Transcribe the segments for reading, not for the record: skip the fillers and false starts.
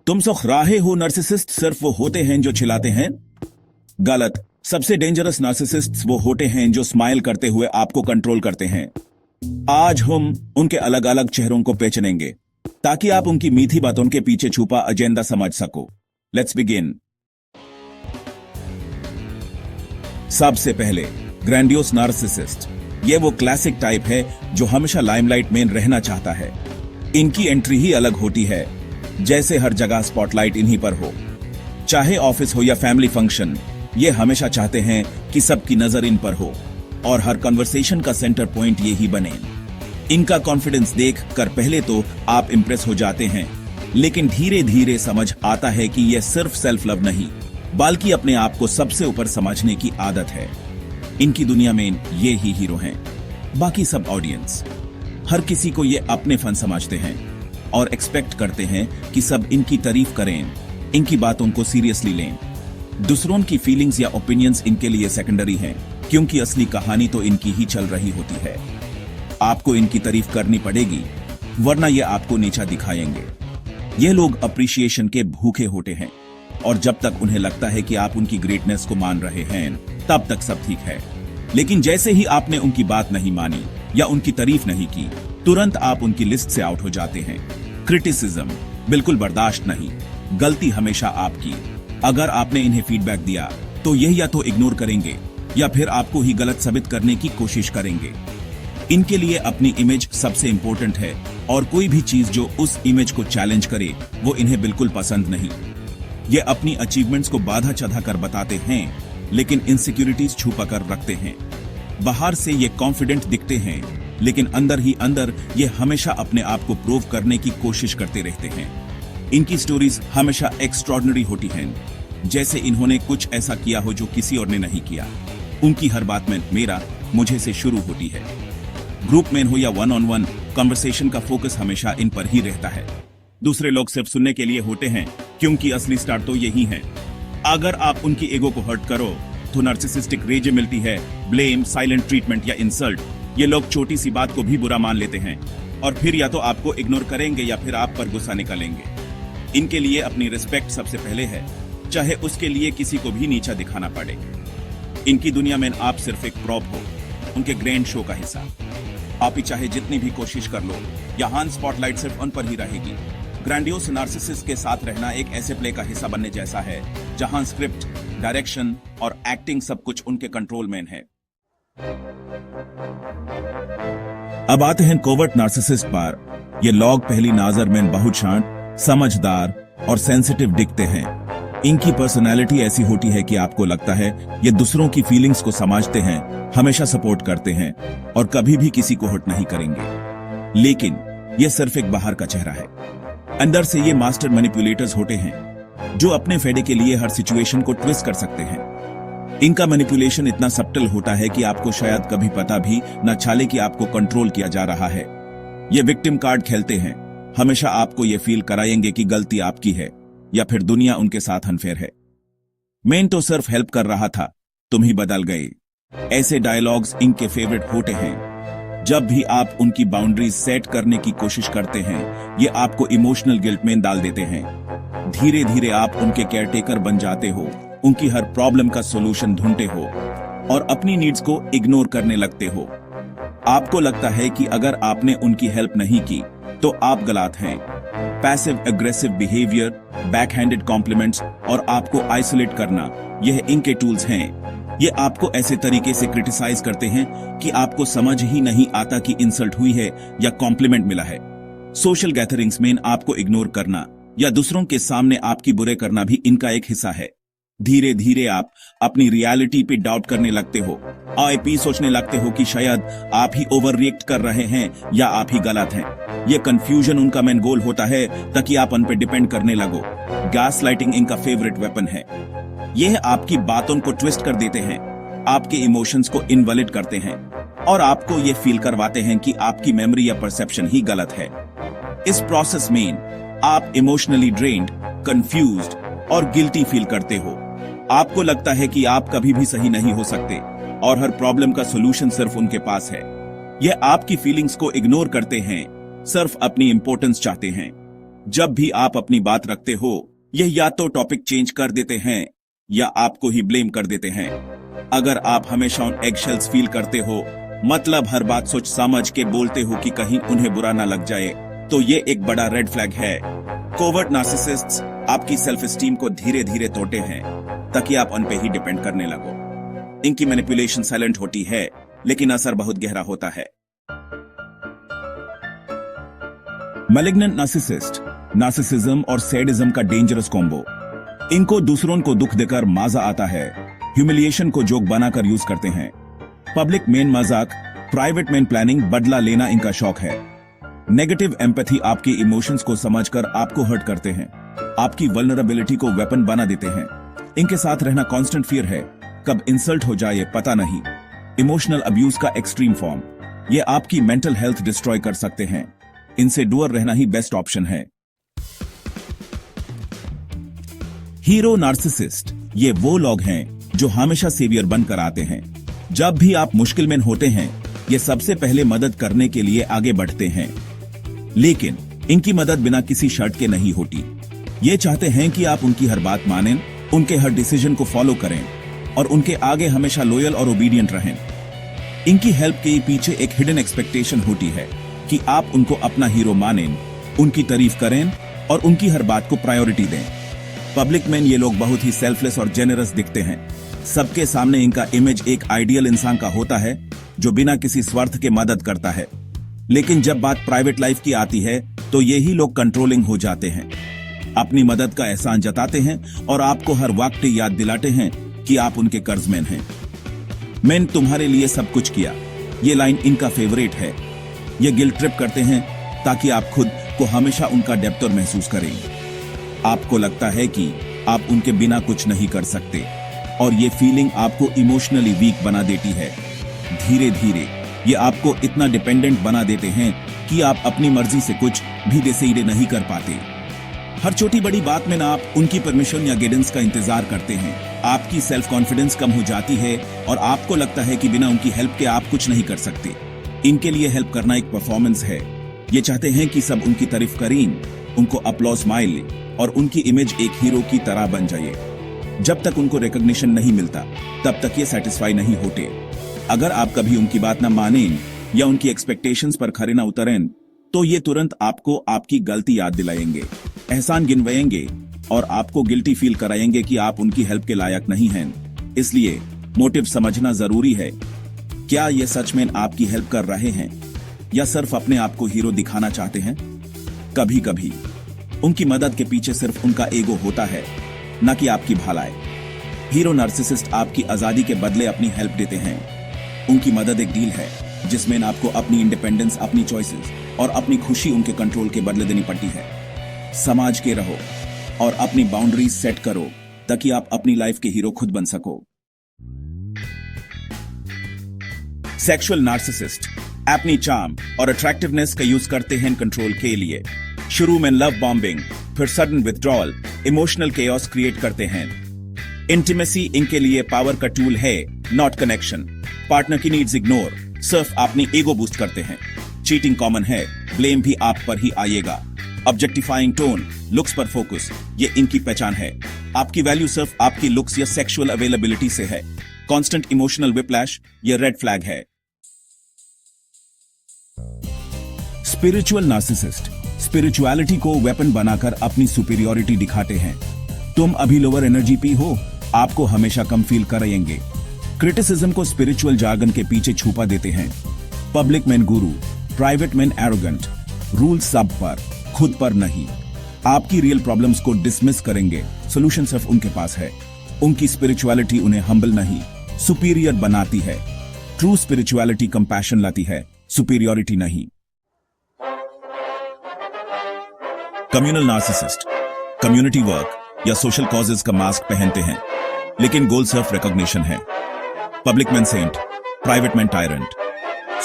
तुम सुखराहे हो नार्सिसिस्ट सिर्फ वो होते हैं जो चिल्लाते हैं? गलत। सबसे डेंजरस नार्सिसिस्ट्स वो होते हैं जो स्माइल करते हुए आपको कंट्रोल करते हैं। आज हम उनके अलग अलग चेहरों को पहचानेंगे ताकि आप उनकी मीठी बातों के पीछे छुपा एजेंडा समझ सको। Let's begin. सबसे पहले, ग्रैंडियोस नार्सिसिस्ट। ये वो क्लासिक टाइप है जो हमेशा लाइमलाइट में रहना चाहता है। इनकी एंट्री ही अलग होती है, जैसे हर जगह स्पॉटलाइट इन्हीं पर हो। चाहे ऑफिस हो या फैमिली फंक्शन, ये हमेशा चाहते हैं कि सबकी नजर इन पर हो और हर कन्वर्सेशन का सेंटर पॉइंट ये ही बने। इनका कॉन्फिडेंस देख कर पहले तो आप इंप्रेस हो जाते हैं, लेकिन धीरे धीरे समझ आता है कि यह सिर्फ सेल्फ लव नहीं, बल्कि अपने आप को सबसे ऊपर समझने की आदत है। इनकी दुनिया में ये ही हीरो हैं, बाकी सब ऑडियंस। हर किसी को ये अपने फन समझते हैं और एक्सपेक्ट करते हैं कि सब इनकी तारीफ करें, इनकी बातों को सीरियसली लें। दूसरों की फीलिंग्स या ओपिनियंस इनके लिए सेकेंडरी हैं, क्योंकि असली कहानी तो इनकी ही चल रही होती है। आपको इनकी तारीफ करनी पड़ेगी, वरना ये आपको नीचा दिखाएंगे। ये लोग अप्रिशिएशन के भूखे होते हैं और जब तक उन्हें लगता है कि आप उनकी ग्रेटनेस को मान रहे हैं, तब तक सब ठीक है। लेकिन जैसे ही आपने उनकी बात नहीं मानी या उनकी तारीफ नहीं की, तुरंत आप उनकी लिस्ट से आउट हो जाते हैं। क्रिटिसिज्म बिल्कुल बर्दाश्त नहीं, गलती हमेशा आपकी। अगर आपने इन्हें फीडबैक दिया तो यह या तो इग्नोर करेंगे या फिर आपको ही गलत साबित करने की कोशिश करेंगे। इनके लिए अपनी इमेज सबसे इंपॉर्टेंट है और कोई भी चीज जो उस इमेज को चैलेंज करे वो इन्हें बिल्कुल पसंद नहीं। ये अपनी अचीवमेंट्स को बाधा चढ़ा कर बताते हैं, लेकिन इनसिक्योरिटीज छुपा कर रखते हैं। बाहर से ये कॉन्फिडेंट दिखते हैं, लेकिन अंदर ही अंदर ये हमेशा अपने आप को प्रूव करने की कोशिश करते रहते हैं। इनकी स्टोरीज हमेशा एक्स्ट्रॉर्डिनरी होती हैं, जैसे इन्होंने कुछ ऐसा किया हो जो किसी और ने नहीं किया। उनकी हर बात में मेरा, मुझे से शुरू होती है। ग्रुप में हो या वन ऑन वन, कन्वर्सेशन का फोकस हमेशा इन पर ही रहता है। दूसरे लोग सिर्फ सुनने के लिए होते हैं, क्योंकि असली स्टार तो यही है। अगर आप उनकी ईगो को हर्ट करो तो नार्सिसिस्टिक रेज मिलती है, ब्लेम, साइलेंट ट्रीटमेंट या इंसल्ट। ये लोग छोटी सी बात को भी बुरा मान लेते हैं और फिर या तो आपको इग्नोर करेंगे या फिर आप पर गुस्सा निकालेंगे। इनके लिए अपनी रिस्पेक्ट सबसे पहले है, चाहे उसके लिए किसी को भी नीचा दिखाना पड़े। इनकी दुनिया में आप सिर्फ एक प्रॉप हो, उनके ग्रैंड शो का हिस्सा। आप ही चाहे जितनी भी कोशिश कर लो, यहाँ स्पॉटलाइट सिर्फ उन पर ही रहेगी। ग्रैंडियोस नार्सिसिस्ट के साथ रहना एक ऐसे प्ले का हिस्सा बनने जैसा है जहां स्क्रिप्ट, डायरेक्शन और एक्टिंग सब कुछ उनके कंट्रोल में है। अब आते हैं कोवर्ट नार्सिसिस्ट पर। ये लोग पहली नजर में बहुत शांत, समझदार और सेंसिटिव दिखते हैं। इनकी पर्सनालिटी ऐसी होती है कि आपको लगता है ये दूसरों की फीलिंग्स को समझते हैं, हमेशा सपोर्ट करते हैं और कभी भी किसी को हर्ट नहीं करेंगे। लेकिन ये सिर्फ एक बाहर का चेहरा है। अंदर से ये मास्टर मैनिपुलेटर्स होते हैं जो अपने फायदे के लिए हर सिचुएशन को ट्विस्ट कर सकते हैं। इनका मैनिपुलेशन इतना सब्टल होता है कि आपको शायद कभी पता भी न चले कि आपको कंट्रोल किया जा रहा है। ये विक्टिम कार्ड खेलते हैं, हमेशा आपको ये फील कराएंगे कि गलती आपकी है या फिर दुनिया उनके साथ अनफेयर है। मैं तो सिर्फ हेल्प कर रहा था, तुम ही बदल गए। ऐसे डायलॉग्स इनके फेवरेट होते हैं। जब भी आप उनकी बाउंड्रीज सेट करने की कोशिश करते हैं, ये आपको इमोशनल गिल्ट में डाल देते हैं। धीरे धीरे आप उनके केयरटेकर बन जाते हो, उनकी हर प्रॉब्लम का सॉल्यूशन ढूंढते हो और अपनी नीड्स को इग्नोर करने लगते हो। आपको लगता है कि अगर आपने उनकी हेल्प नहीं की तो आप गलत हैं। Passive aggressive behaviour, backhanded compliments और आपको आइसोलेट करना, यह इनके टूल्स हैं। ये आपको ऐसे तरीके से क्रिटिसाइज करते हैं कि आपको समझ ही नहीं आता कि इंसल्ट हुई है या कॉम्प्लीमेंट मिला है। सोशल गैदरिंग्स में आपको इग्नोर करना या दूसरों के सामने आपकी बुरे करना भी इनका एक हिस्सा है। धीरे धीरे आप अपनी रियलिटी पे डाउट करने लगते हो, आईपी सोचने लगते हो कि शायद आप ही ओवर रिएक्ट कर रहे हैं या आप ही गलत हैं। ये कंफ्यूजन उनका मेन गोल होता है ताकि आप उन पे डिपेंड करने लगो। गैस लाइटिंग इनका फेवरेट वेपन है। यह आपकी बातों को ट्विस्ट कर देते हैं, आपके इमोशंस को इनवैलिड करते हैं और आपको ये फील करवाते हैं कि आपकी मेमोरी या परसेप्शन ही गलत है। इस प्रोसेस में आप इमोशनली ड्रेन्ड, कंफ्यूज्ड और गिल्टी फील करते हो। आपको लगता है कि आप कभी भी सही नहीं हो सकते और हर प्रॉब्लम का सॉल्यूशन सिर्फ उनके पास है। यह आपकी फीलिंग्स को इग्नोर करते हैं, सिर्फ अपनी इंपॉर्टेंस चाहते हैं। जब भी आप अपनी बात रखते हो, यह या तो टॉपिक चेंज कर देते हैं या आपको ही ब्लेम कर देते हैं। अगर आप हमेशा ऑन एगशेल्स फील करते हो, मतलब हर बात सोच समझ के बोलते हो कि कहीं उन्हें बुरा ना लग जाए, तो ये एक बड़ा रेड फ्लैग है। कोवर्ट नार्सिसिस्ट्स आपकी सेल्फ एस्टीम को धीरे धीरे तोड़ते हैं ताकि आप उन पे ही डिपेंड करने लगो। इनकी मैनिपुलेशन साइलेंट होती है, लेकिन असर बहुत गहरा होता है। मैलिग्नेंट नार्सिसिस्ट नार्सिसिज्म और सैडिज्म का डेंजरस कॉम्बो। इनको दूसरों को दुख देकर मजा आता है, ह्यूमिलिएशन को जोक बनाकर यूज करते हैं। पब्लिक मेन मजाक, प्राइवेट मेन प्लानिंग, बदला लेना इनका शौक है। नेगेटिव एम्पैथी आपके इमोशंस को समझकर आपको हर्ट करते हैं, आपकी वल्नरेबिलिटी को वेपन बना देते हैं। इनके साथ रहना कांस्टेंट फियर है, कब इंसल्ट हो जाए पता नहीं। इमोशनल अब्यूज का एक्सट्रीम फॉर्म, ये आपकी मेंटल हेल्थ डिस्ट्रॉय कर सकते हैं। इनसे दूर रहना ही बेस्ट ऑप्शन है। हीरो नार्सिसिस्ट, ये वो लोग हैं जो हमेशा सेवियर बनकर आते हैं। जब भी आप मुश्किल में होते हैं, ये सबसे पहले मदद करने के लिए आगे बढ़ते हैं। लेकिन इनकी मदद बिना किसी शर्त के नहीं होती। ये चाहते हैं कि आप उनकी हर बात मानें, उनके हर डिसीजन को फॉलो करें और उनके आगे हमेशा लॉयल और ओबीडियंट रहें। इनकी हेल्प के पीछे एक हिडन एक्सपेक्टेशन होती है कि आप उनको अपना हीरो मानें, उनकी तारीफ करें और उनकी हर बात को प्रायोरिटी दें। पब्लिक में ये लोग बहुत ही सेल्फलेस और जेनरस दिखते हैं। सबके सामने इनका इमेज एक आइडियल इंसान का होता है जो बिना किसी स्वार्थ के मदद करता है। लेकिन जब बात प्राइवेट लाइफ की आती है तो यही लोग कंट्रोलिंग हो जाते हैं, अपनी मदद का एहसान जताते हैं और आपको हर वक्त याद दिलाते हैं कि आप उनके कर्जमैन हैं। मैंने तुम्हारे लिए सब कुछ किया, ये लाइन इनका फेवरेट है। ये गिल्ट ट्रिप करते हैं ताकि आप खुद को हमेशा उनका डेप्टर महसूस करें। आपको लगता है कि आप उनके बिना कुछ नहीं कर सकते और ये फीलिंग आपको इमोशनली वीक बना देती है। धीरे धीरे ये आपको इतना डिपेंडेंट बना देते हैं कि आप अपनी मर्जी से कुछ भी डिसाइड नहीं कर पाते। हर छोटी बड़ी बात में ना आप उनकी परमिशन या गाइडेंस का इंतजार करते हैं। आपकी सेल्फ कॉन्फिडेंस कम हो जाती है और आपको लगता है कि बिना उनकी हेल्प के आप कुछ नहीं कर सकते। इनके लिए हेल्प करना एक परफॉर्मेंस है। ये चाहते हैं कि सब उनकी तारीफ करें, उनको अपलॉज माइल और उनकी इमेज एक हीरो की तरह बन जाए। जब तक उनको रिकॉग्निशन नहीं मिलता तब तक ये सेटिस्फाई नहीं होते। अगर आप कभी उनकी बात न मानें या उनकी एक्सपेक्टेशंस पर खरे न उतरें तो ये तुरंत आपको आपकी गलती याद दिलाएंगे, एहसान गिनवाएंगे और आपको गिल्टी फील कराएंगे कि आप उनकी हेल्प के लायक नहीं हैं। इसलिए मोटिव समझना जरूरी है। क्या ये सच में आपकी हेल्प कर रहे हैं या सिर्फ अपने आप को हीरो दिखाना चाहते हैं? कभी कभी उनकी मदद के पीछे सिर्फ उनका ईगो होता है, न कि आपकी भलाई। हीरो नार्सिसिस्ट आपकी आजादी के बदले अपनी हेल्प देते हैं। उनकी मदद एक डील है जिसमें आपको अपनी इंडिपेंडेंस, अपनी चॉइसेस और अपनी खुशी उनके कंट्रोल के बदले देनी पड़ती है। समाज के रहो और अपनी बाउंड्रीज सेट करो ताकि आप अपनी लाइफ के हीरो खुद बन सको। सेक्सुअल नार्सिसिस्ट अपनी चार्म और अट्रैक्टिवनेस का यूज करते हैं कंट्रोल के लिए। शुरू में लव बॉम्बिंग, फिर sudden withdrawal, emotional chaos create करते हैं। इंटीमेसी इनके लिए पावर का टूल है, नॉट कनेक्शन। पार्टनर की नीड्स इग्नोर, सिर्फ अपनी ईगो बूस्ट करते हैं। चीटिंग कॉमन है, ब्लेम भी आप पर ही आएगा। ऑब्जेक्टिफाइंग टोन, लुक्स पर फोकस, ये इनकी पहचान है। आपकी वैल्यू सिर्फ आपकी लुक्स या सेक्सुअल अवेलेबिलिटी से है। कांस्टेंट इमोशनल विप्लैश, ये रेड फ्लैग है। स्पिरिचुअल नार्सिसिस्ट स्पिरिचुअलिटी को वेपन बनाकर अपनी सुपीरियरिटी दिखाते हैं। तुम अभी लोअर एनर्जी पे हो, आपको हमेशा कम फील कराएंगे। क्रिटिसिज्म को स्पिरिचुअल जार्गन के पीछे छुपा देते हैं। पब्लिक में गुरु, प्राइवेट में एरोगेंट, रूल सब पर, खुद पर नहीं। आपकी रियल प्रॉब्लम्स को डिसमिस करेंगे, सॉल्यूशन सिर्फ उनके पास है। उनकी स्पिरिचुअलिटी उन्हें हम्बल नहीं, सुपीरियर बनाती है। ट्रू स्पिरिचुअलिटी कंपैशन लाती है, सुपीरियरिटी नहीं। कम्युनल नार्सिसिस्ट कम्युनिटी वर्क या सोशल कॉजेज का मास्क पहनते हैं, लेकिन गोल सिर्फ रिकॉग्निशन है। पब्लिक में सेंट, प्राइवेट में टायरेंट,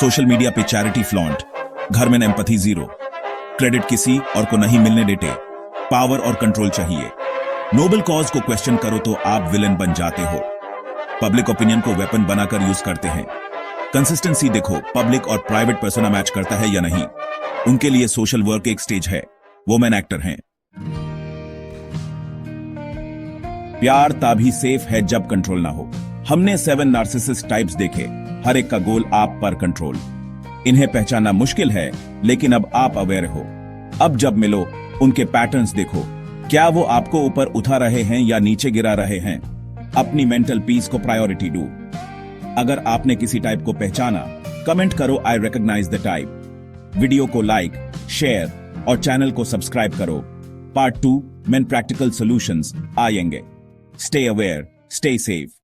सोशल मीडिया पे चैरिटी फ्लॉन्ट, घर में एम्पैथी जीरो। क्रेडिट किसी और को नहीं मिलने देते, पावर और कंट्रोल चाहिए। नोबल कॉज को क्वेश्चन करो तो आप विलन बन जाते हो। पब्लिक ओपिनियन को वेपन बनाकर यूज करते हैं। कंसिस्टेंसी देखो, पब्लिक और प्राइवेट पर्सोना मैच करता है या नहीं। उनके लिए सोशल वर्क एक स्टेज है, वुमेन एक्टर हैं। प्यार तभी सेफ है जब कंट्रोल ना हो। हमने 7 नार्सिसिस्ट टाइप्स देखे, हर एक का गोल आप पर कंट्रोल। इन्हें पहचानना मुश्किल है, लेकिन अब आप अवेयर हो। अब जब मिलो, उनके पैटर्न्स देखो। क्या वो आपको ऊपर उठा रहे हैं या नीचे गिरा रहे हैं? अपनी मेंटल पीस को प्रायोरिटी दो। अगर आपने किसी टाइप को पहचाना, कमेंट करो I recognise the type. Video को लाइक, शेयर और चैनल को सब्सक्राइब करो। पार्ट 2 मेन प्रैक्टिकल सॉल्यूशंस आएंगे। Stay aware, stay safe.